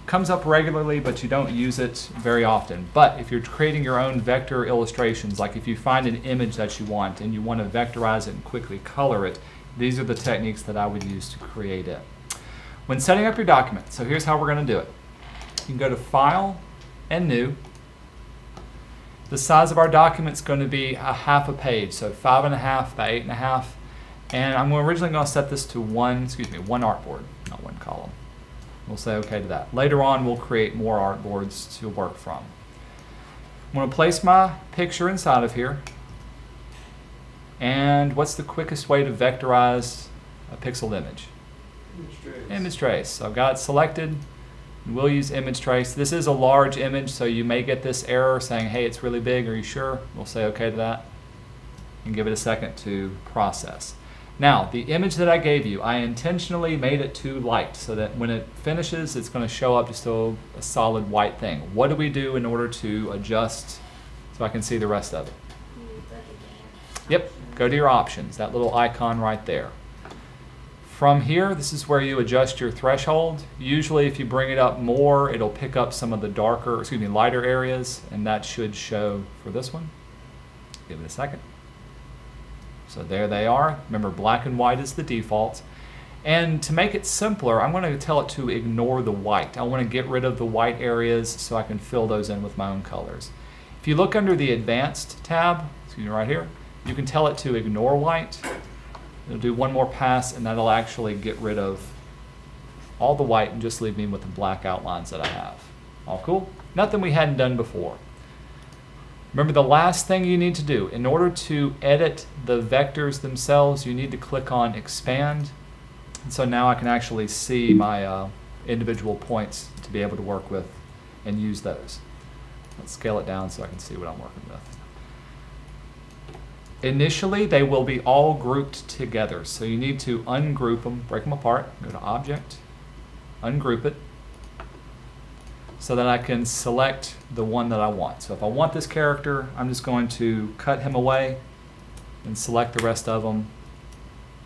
Comes up regularly, but you don't use it very often. But if you're creating your own vector illustrations, like if you find an image that you want and you want to vectorize it and quickly color it, these are the techniques that I would use to create it. When setting up your document, so here's how we're going to do it. You can go to File and New. The size of our document is going to be a half a page, so 5.5 by 8.5. And I'm originally going to set this to one artboard, not one column. We'll say OK to that. Later on, we'll create more artboards to work from. I'm going to place my picture inside of here. And what's the quickest way to vectorize a pixeled image? Image trace. Image trace. So I've got it selected. We'll use image trace. This is a large image, so you may get this error saying, hey, it's really big. Are you sure? We'll say OK to that and give it a second to process. Now, the image that I gave you, I intentionally made it too light so that when it finishes, it's going to show up just a solid white thing. What do we do in order to adjust so I can see the rest of it? Yep, go to your options, that little icon right there. From here, this is where you adjust your threshold. Usually if you bring it up more, it'll pick up some of the lighter areas, and that should show for this one. Give it a second. So there they are. Remember, black and white is the default. And to make it simpler, I'm going to tell it to ignore the white. I want to get rid of the white areas so I can fill those in with my own colors. If you look under the Advanced tab, right here, you can tell it to ignore white. It'll do one more pass, and that'll actually get rid of all the white and just leave me with the black outlines that I have. All cool? Nothing we hadn't done before. Remember, the last thing you need to do, in order to edit the vectors themselves, you need to click on Expand. And so now I can actually see my individual points to be able to work with and use those. Let's scale it down so I can see what I'm working with. Initially, they will be all grouped together. So you need to ungroup them, break them apart, go to Object, ungroup it, so that I can select the one that I want. So if I want this character, I'm just going to cut him away and select the rest of them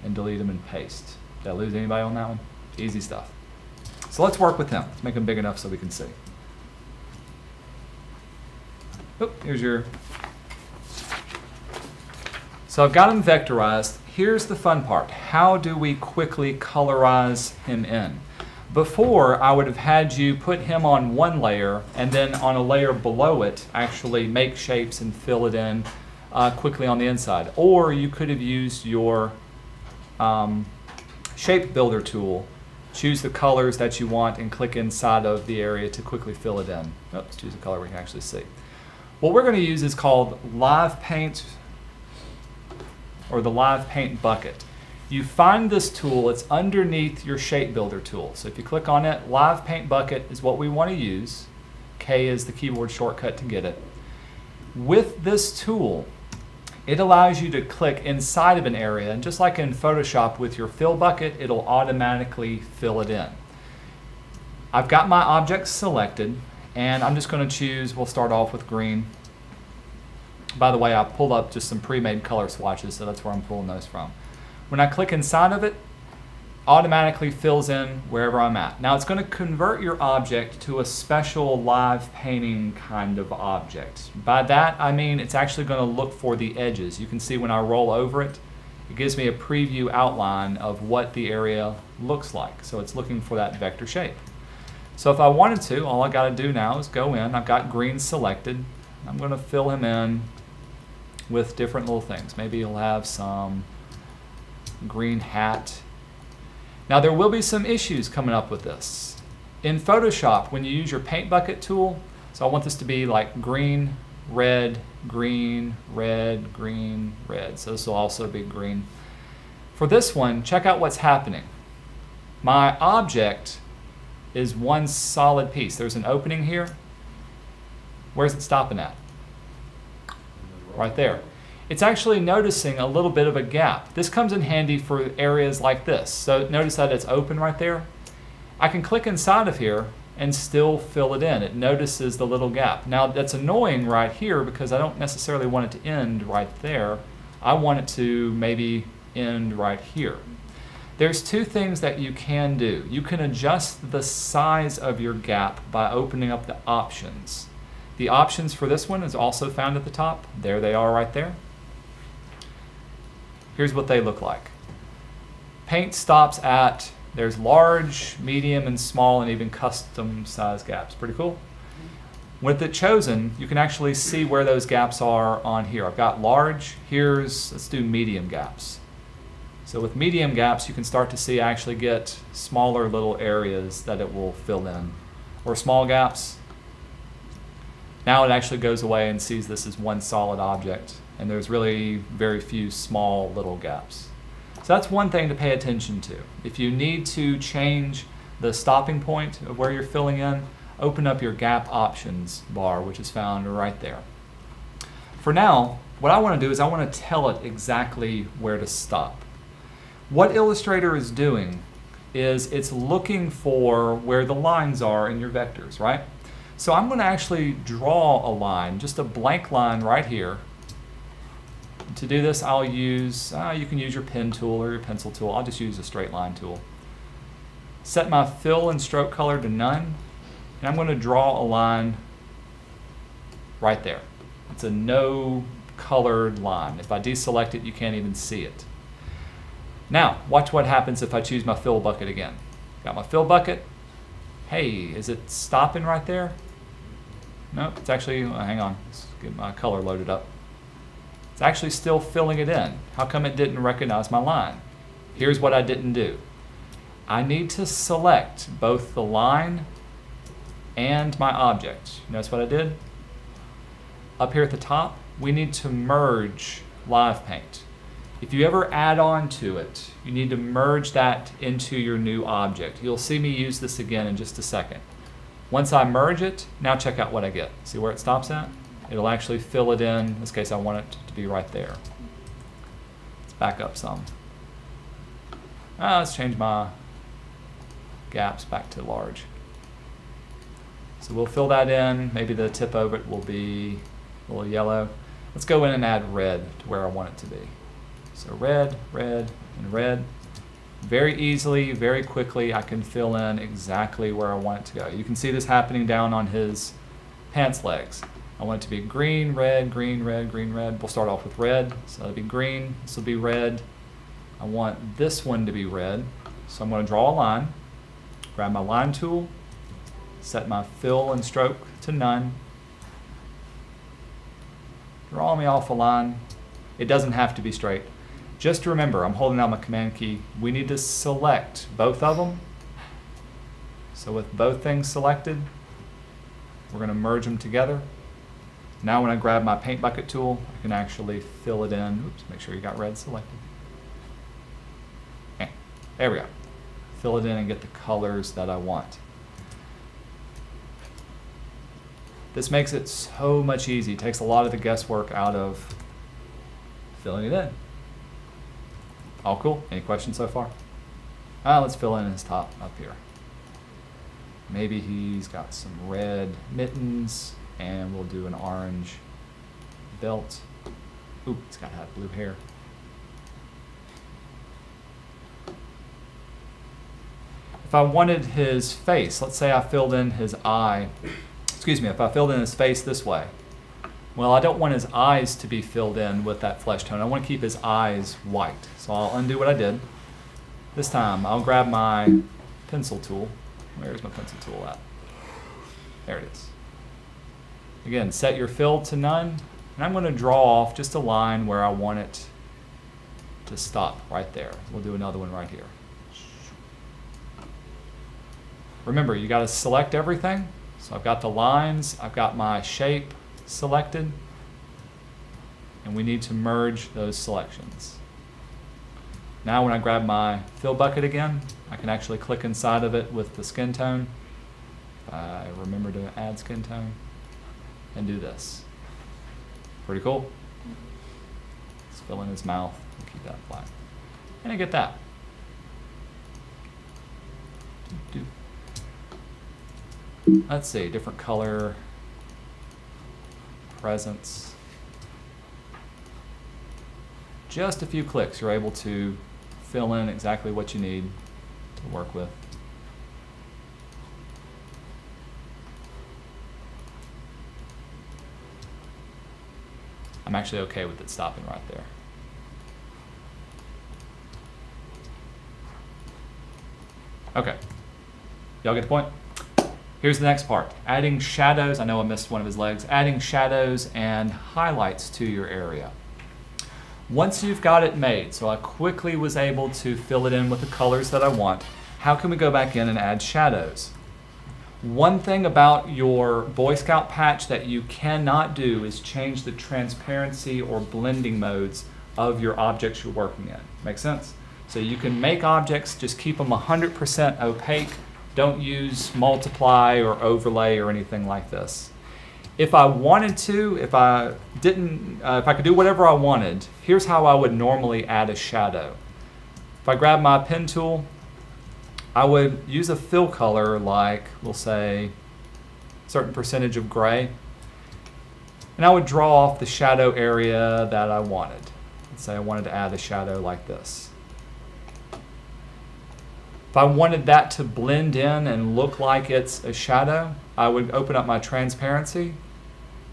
and delete them and paste. Did I lose anybody on that one? Easy stuff. So let's work with him. Let's make him big enough so we can see. Oop, here's your... So I've got him vectorized. Here's the fun part. How do we quickly colorize him in? Before, I would have had you put him on one layer and then on a layer below it actually make shapes and fill it in quickly on the inside. Or you could have used your shape builder tool, choose the colors that you want and click inside of the area to quickly fill it in. Let's choose a color we can actually see. What we're going to use is called Live Paint, or the Live Paint bucket. You find this tool, it's underneath your shape builder tool. So if you click on it, Live Paint bucket is what we want to use. K is the keyboard shortcut to get it. With this tool, it allows you to click inside of an area, and just like in Photoshop with your fill bucket, it'll automatically fill it in. I've got my objects selected, and I'm just going to choose, we'll start off with green. By the way, I pulled up just some pre-made color swatches, so that's where I'm pulling those from. When I click inside of it, automatically fills in wherever I'm at. Now it's going to convert your object to a special live painting kind of object. By that I mean it's actually going to look for the edges. You can see when I roll over it, it gives me a preview outline of what the area looks like. So it's looking for that vector shape. So if I wanted to, all I got to do now is go in. I've got green selected. I'm going to fill him in with different little things. Maybe he'll have some green hat. Now there will be some issues coming up with this. In Photoshop, when you use your paint bucket tool, so I want this to be like green, red, green, red, green, red. So this will also be green. For this one, check out what's happening. My object is one solid piece. There's an opening here. Where's it stopping at? Right there. It's actually noticing a little bit of a gap. This comes in handy for areas like this. So notice that it's open right there. I can click inside of here and still fill it in. It notices the little gap. Now that's annoying right here because I don't necessarily want it to end right there. I want it to maybe end right here. There's two things that you can do. You can adjust the size of your gap by opening up the options. The options for this one is also found at the top. There they are right there. Here's what they look like. Paint stops at, there's large, medium, and small, and even custom size gaps. Pretty cool. With it chosen, you can actually see where those gaps are on here. I've got large, let's do medium gaps. So with medium gaps, you can start to see I actually get smaller little areas that it will fill in. Or small gaps, now it actually goes away and sees this as one solid object, and there's really very few small little gaps. So that's one thing to pay attention to. If you need to change the stopping point of where you're filling in, open up your gap options bar, which is found right there. For now, what I want to do is I want to tell it exactly where to stop. What Illustrator is doing is it's looking for where the lines are in your vectors, right? So I'm going to actually draw a line, just a blank line right here. To do this, I'll use, you can use your pen tool or your pencil tool. I'll just use a straight line tool. Set my fill and stroke color to none, and I'm going to draw a line right there. It's a no colored line. If I deselect it, you can't even see it. Now, watch what happens if I choose my fill bucket again. Got my fill bucket. Hey, is it stopping right there? Nope, it's actually, hang on, let's get my color loaded up. It's actually still filling it in. How come it didn't recognize my line? Here's what I didn't do. I need to select both the line and my object. Notice what I did? Up here at the top, we need to merge Live Paint. If you ever add on to it, you need to merge that into your new object. You'll see me use this again in just a second. Once I merge it, now check out what I get. See where it stops at? It'll actually fill it in. In this case, I want it to be right there. Let's back up some. Let's change my gaps back to large. So we'll fill that in. Maybe the tip of it will be a little yellow. Let's go in and add red to where I want it to be. So red, red, and red. Very easily, very quickly, I can fill in exactly where I want it to go. You can see this happening down on his pants legs. I want it to be green, red, green, red, green, red. We'll start off with red, so that'll be green. This will be red. I want this one to be red, so I'm going to draw a line, grab my line tool, set my fill and stroke to none, draw me off a line. It doesn't have to be straight. Just remember, I'm holding out my command key. We need to select both of them. So with both things selected, we're going to merge them together. Now when I grab my paint bucket tool, I can actually fill it in. Oops, make sure you got red selected. Okay, there we go. Fill it in and get the colors that I want. This makes it so much easier. It takes a lot of the guesswork out of filling it in. All cool? Any questions so far? Let's fill in his top up here. Maybe he's got some red mittens, and we'll do an orange belt. Ooh, he's got to have blue hair. If I wanted his face, let's say I filled in his eye, if I filled in his face this way, well, I don't want his eyes to be filled in with that flesh tone. I want to keep his eyes white. So I'll undo what I did. This time, I'll grab my pencil tool. Where's my pencil tool at? There it is. Again, set your fill to none, and I'm going to draw off just a line where I want it to stop right there. We'll do another one right here. Remember, you got to select everything. So I've got the lines, I've got my shape selected, and we need to merge those selections. Now when I grab my fill bucket again, I can actually click inside of it with the skin tone. I remember to add skin tone and do this. Pretty cool. Let's fill in his mouth and keep that black. And I get that. Let's see, different color, presence. Just a few clicks, you're able to fill in exactly what you need to work with. I'm actually okay with it stopping right there. Okay, y'all get the point? Here's the next part, adding shadows. I know I missed one of his legs. Adding shadows and highlights to your area. Once you've got it made, so I quickly was able to fill it in with the colors that I want, how can we go back in and add shadows? One thing about your Boy Scout patch that you cannot do is change the transparency or blending modes of your objects you're working in. Make sense? So you can make objects, just keep them 100% opaque. Don't use multiply or overlay or anything like this. If I wanted to, if I could do whatever I wanted, here's how I would normally add a shadow. If I grab my pen tool, I would use a fill color like, we'll say, a certain percentage of gray. And I would draw off the shadow area that I wanted. Let's say I wanted to add a shadow like this. If I wanted that to blend in and look like it's a shadow, I would open up my transparency,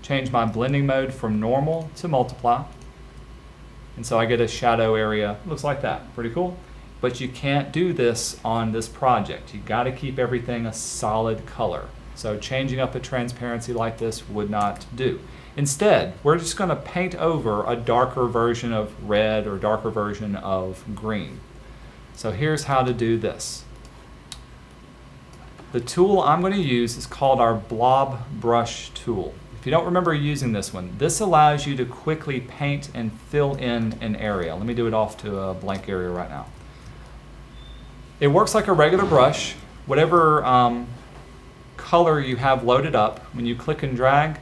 change my blending mode from normal to multiply. And so I get a shadow area, looks like that, pretty cool. But you can't do this on this project. You gotta keep everything a solid color. So changing up the transparency like this would not do. Instead, we're just gonna paint over a darker version of red or darker version of green. So here's how to do this. The tool I'm going to use is called our Blob Brush tool. If you don't remember using this one, this allows you to quickly paint and fill in an area. Let me do it off to a blank area right now. It works like a regular brush. Whatever color you have loaded up, when you click and drag,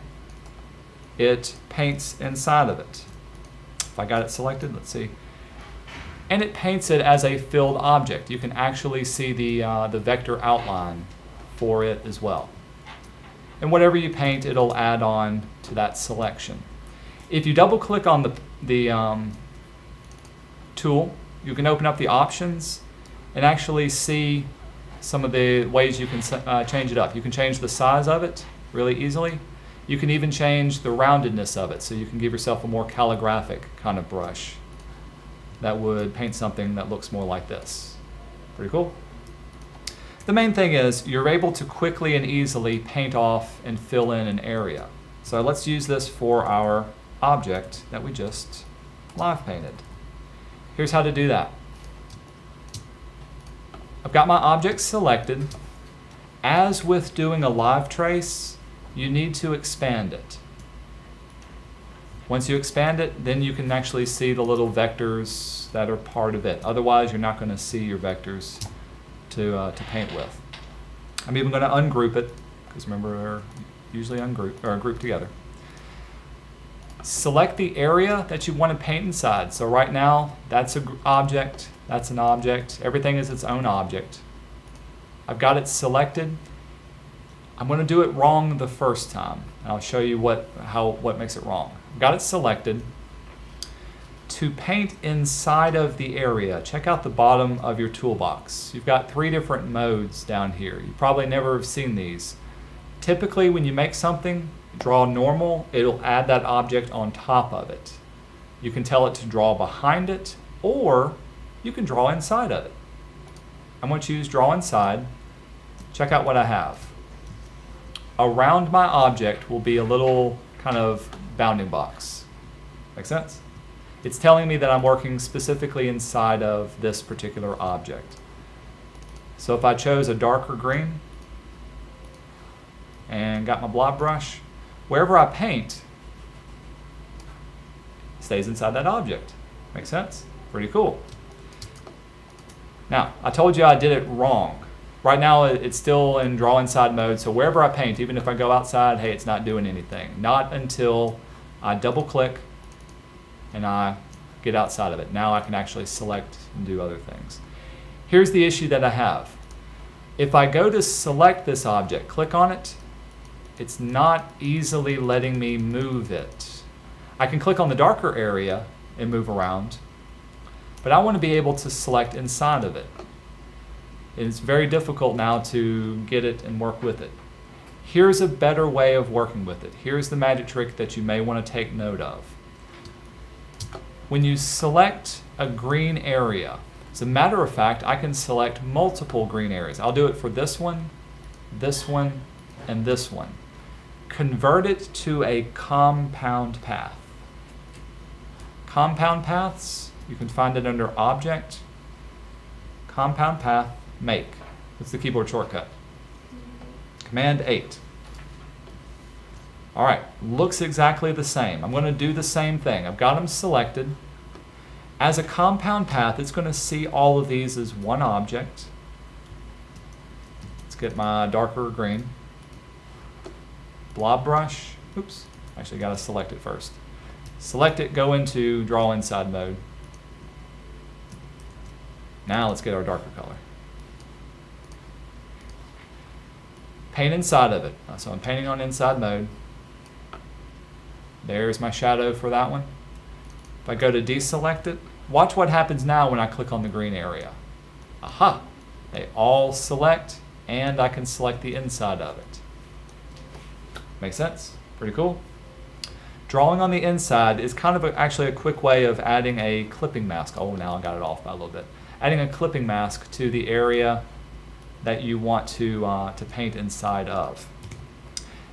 it paints inside of it. If I got it selected, let's see. And it paints it as a filled object. You can actually see the vector outline for it as well. And whatever you paint, it'll add on to that selection. If you double click on the tool, you can open up the options and actually see some of the ways you can change it up. You can change the size of it really easily. You can even change the roundedness of it, so you can give yourself a more calligraphic kind of brush that would paint something that looks more like this. Pretty cool. The main thing is you're able to quickly and easily paint off and fill in an area. So let's use this for our object that we just live painted. Here's how to do that. I've got my object selected. As with doing a live trace, you need to expand it. Once you expand it, then you can actually see the little vectors that are part of it. Otherwise, you're not going to see your vectors to paint with. I'm even going to ungroup it, because remember, they're usually grouped together. Select the area that you want to paint inside. So right now, that's an object, that's an object. Everything is its own object. I've got it selected. I'm going to do it wrong the first time. And I'll show you what makes it wrong. Got it selected. To paint inside of the area, check out the bottom of your toolbox. You've got 3 different modes down here. You probably never have seen these. Typically, when you make something, draw normal, it'll add that object on top of it. You can tell it to draw behind it, or you can draw inside of it. I'm going to choose draw inside. Check out what I have. Around my object will be a little kind of bounding box. Make sense? It's telling me that I'm working specifically inside of this particular object. So if I chose a darker green and got my blob brush, wherever I paint, it stays inside that object. Make sense? Pretty cool. Now, I told you I did it wrong. Right now, it's still in draw inside mode, so wherever I paint, even if I go outside, hey, it's not doing anything. Not until I double click and I get outside of it. Now I can actually select and do other things. Here's the issue that I have. If I go to select this object, click on it, it's not easily letting me move it. I can click on the darker area and move around, but I want to be able to select inside of it. It's very difficult now to get it and work with it. Here's a better way of working with it. Here's the magic trick that you may want to take note of. When you select a green area, as a matter of fact, I can select multiple green areas. I'll do it for this one, and this one. Convert it to a compound path. Compound paths, you can find it under Object, Compound Path, Make. That's the keyboard shortcut. Command 8. All right, looks exactly the same. I'm going to do the same thing. I've got them selected. As a compound path, it's going to see all of these as one object. Let's get my darker green. Blob brush. Oops, actually got to select it first. Select it, go into Draw Inside mode. Now let's get our darker color. Paint inside of it. So I'm painting on inside mode. There's my shadow for that one. If I go to deselect it, watch what happens now when I click on the green area. Aha! They all select, and I can select the inside of it. Make sense? Pretty cool. Drawing on the inside is kind of actually a quick way of adding a clipping mask. Oh, now I got it off by a little bit. Adding a clipping mask to the area that you want to paint inside of.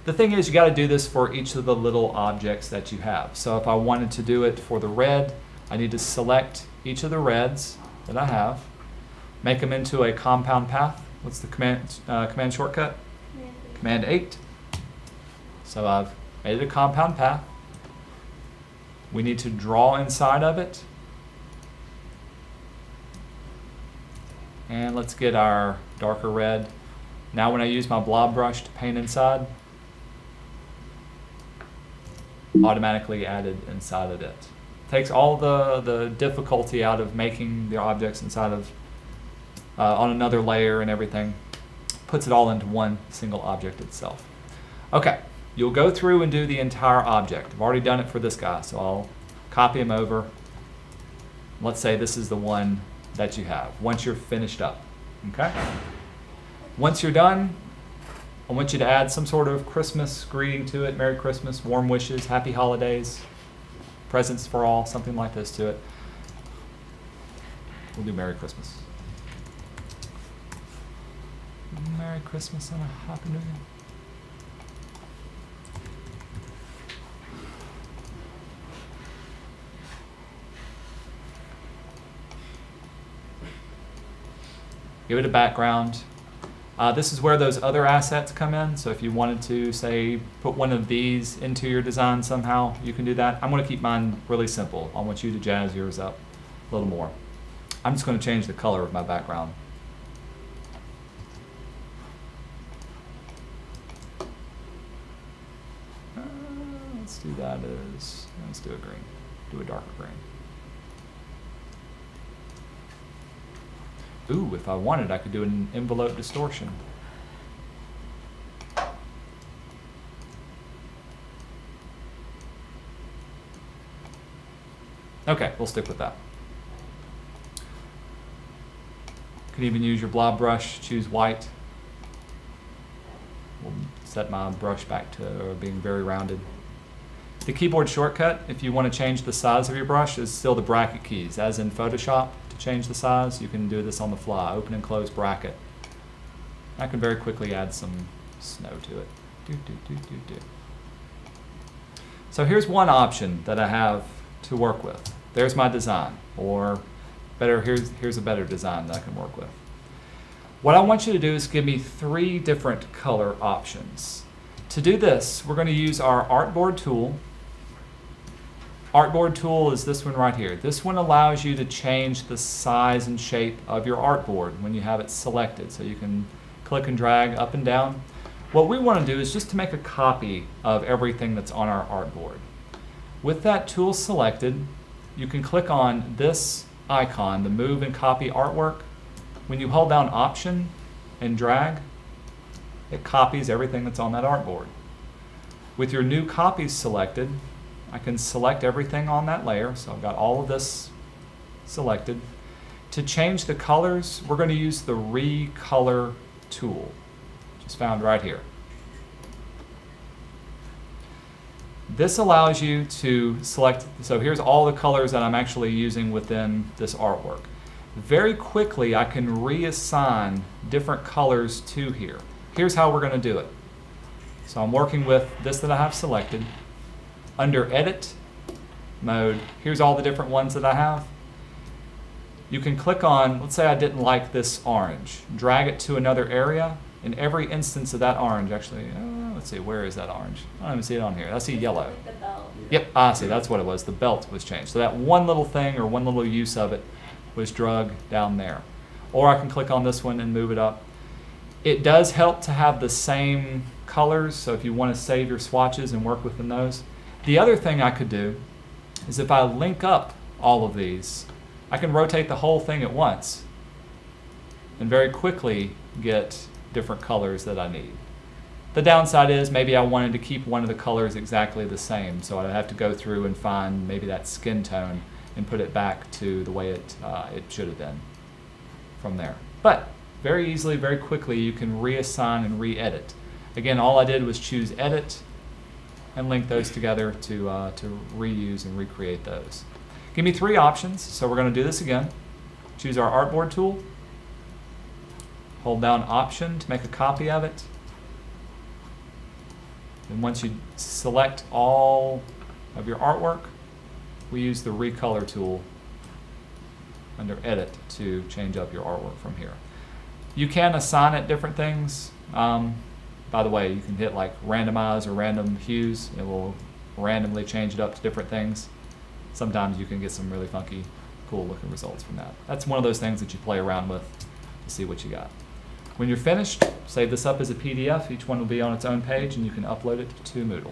The thing is, you got to do this for each of the little objects that you have. So if I wanted to do it for the red, I need to select each of the reds that I have, make them into a compound path. What's the command shortcut? Command 8. So I've made it a compound path. We need to draw inside of it. And let's get our darker red. Now when I use my blob brush to paint inside, automatically added inside of it. Takes all the difficulty out of making the objects inside of on another layer and everything. Puts it all into one single object itself. Okay, you'll go through and do the entire object. I've already done it for this guy, so I'll copy him over. Let's say this is the one that you have once you're finished up. Okay? Once you're done, I want you to add some sort of Christmas greeting to it. Merry Christmas, warm wishes, happy holidays, presents for all, something like this to it. We'll do Merry Christmas. Merry Christmas and a Happy New Year. Give it a background. This is where those other assets come in. So if you wanted to, say, put one of these into your design somehow, you can do that. I'm going to keep mine really simple. I want you to jazz yours up a little more. I'm just going to change the color of my background. Let's do that as, let's do a green. Do a darker green. Ooh, if I wanted, I could do an envelope distortion. Okay, we'll stick with that. You can even use your blob brush, choose white. We'll set my brush back to being very rounded. The keyboard shortcut, if you want to change the size of your brush, is still the bracket keys, as in Photoshop. To change the size, you can do this on the fly. Open and close bracket. I can very quickly add some snow to it. So here's one option that I have to work with. There's my design, or better, here's a better design that I can work with. What I want you to do is give me 3 different color options. To do this, we're going to use our Artboard tool. Artboard tool is this one right here. This one allows you to change the size and shape of your artboard when you have it selected. So you can click and drag up and down. What we want to do is just to make a copy of everything that's on our artboard. With that tool selected, you can click on this icon, the Move and Copy Artwork. When you hold down Option and drag, it copies everything that's on that artboard. With your new copies selected, I can select everything on that layer. So I've got all of this selected. To change the colors, we're going to use the Recolor tool, which is found right here. This allows you to select, so here's all the colors that I'm actually using within this artwork. Very quickly, I can reassign different colors to here. Here's how we're going to do it. So I'm working with this that I have selected. Under Edit mode, here's all the different ones that I have. You can click on, let's say I didn't like this orange, drag it to another area. In every instance of that orange, actually, let's see, where is that orange? I don't even see it on here. I see yellow. The belt. Yep, I see, that's what it was. The belt was changed. So that one little thing or one little use of it was drug down there. Or I can click on this one and move it up. It does help to have the same colors, so if you want to save your swatches and work within those. The other thing I could do is if I link up all of these, I can rotate the whole thing at once and very quickly get different colors that I need. The downside is maybe I wanted to keep one of the colors exactly the same, so I'd have to go through and find maybe that skin tone and put it back to the way it should have been from there. But very easily, very quickly, you can reassign and re-edit. Again, all I did was choose Edit and link those together to reuse and recreate those. Give me 3 options, so we're going to do this again. Choose our Artboard tool. Hold down Option to make a copy of it. And once you select all of your artwork, we use the Recolor tool under Edit to change up your artwork from here. You can assign it different things. By the way, you can hit like randomize or random hues. It will randomly change it up to different things. Sometimes you can get some really funky, cool looking results from that. That's one of those things that you play around with to see what you got. When you're finished, save this up as a PDF. Each one will be on its own page and you can upload it to Moodle.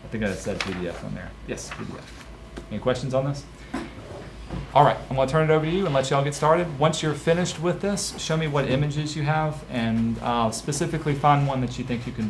I think I said PDF on there. Yes, PDF. Any questions on this? All right, I'm going to turn it over to you and let you all get started. Once you're finished with this, show me what images you have and specifically find one that you think you can